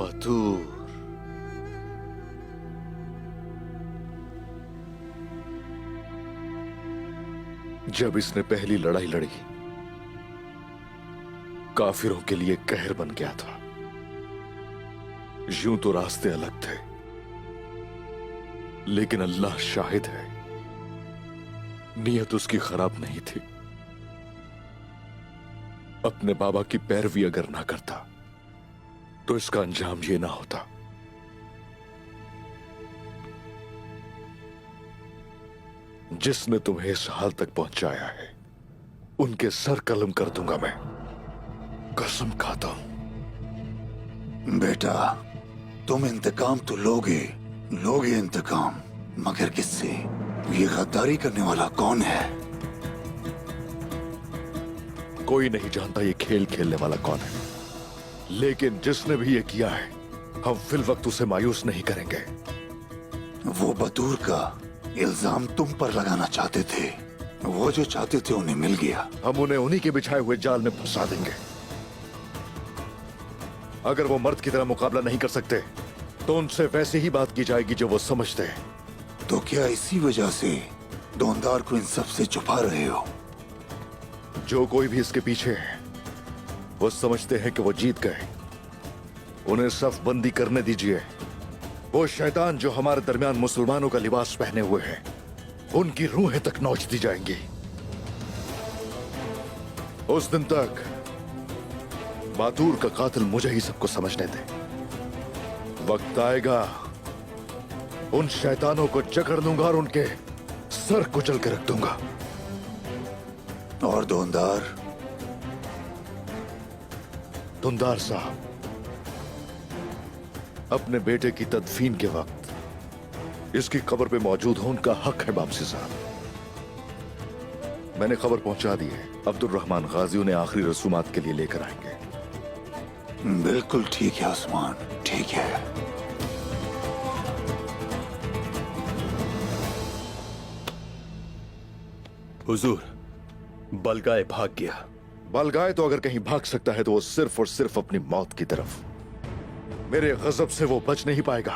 बतूर, जब इसने पहली लड़ाई लड़ी काफिरों के लिए कहर बन गया था। यूं तो रास्ते अलग थे, लेकिन अल्लाह शाहिद है, नीयत उसकी खराब नहीं थी। अपने बाबा की पैरवी अगर ना करता तो इसका अंजाम ये ना होता। जिसने तुम्हें इस हाल तक पहुंचाया है उनके सर कलम कर दूंगा मैं, कसम खाता हूं। बेटा, तुम इंतकाम तो लोगे इंतकाम, मगर किससे? ये गद्दारी करने वाला कौन है? कोई नहीं जानता ये खेल खेलने वाला कौन है, लेकिन जिसने भी ये किया है हम फिल वक्त उसे मायूस नहीं करेंगे। वो बतूर का इल्जाम तुम पर लगाना चाहते थे। वो जो चाहते थे उन्हें मिल गया। हम उन्हें उन्हीं के बिछाए हुए जाल में फंसा देंगे। अगर वो मर्द की तरह मुकाबला नहीं कर सकते तो उनसे वैसे ही बात की जाएगी जो वो समझते हैं। तो क्या इसी वजह से दोनदार को इन सब से छुपा रहे हो? जो कोई भी इसके पीछे है वो समझते हैं कि वो जीत गए। उन्हें सफ बंदी करने दीजिए। वो शैतान जो हमारे दरमियान मुसलमानों का लिबास पहने हुए हैं, उनकी रूहें तक नोच दी जाएंगी। उस दिन तक बातूर का कातिल मुझे ही सबको समझने दे। वक्त आएगा उन शैतानों को जकड़ दूंगा और उनके सर कुचल के रख दूंगा। और दोनदार? दुंदार साहब अपने बेटे की तदफीन के वक्त इसकी कब्र पे मौजूद हो, उनका हक है बामसी साहब। मैंने खबर पहुंचा दी है, अब्दुल रहमान गाजी उन्हें आखिरी रसूमात के लिए लेकर आएंगे। बिल्कुल ठीक है उस्मान, ठीक है। हुजूर, बलगाए भाग गया। बलगाए तो अगर कहीं भाग सकता है तो वो सिर्फ और सिर्फ अपनी मौत की तरफ। मेरे गजब से वो बच नहीं पाएगा।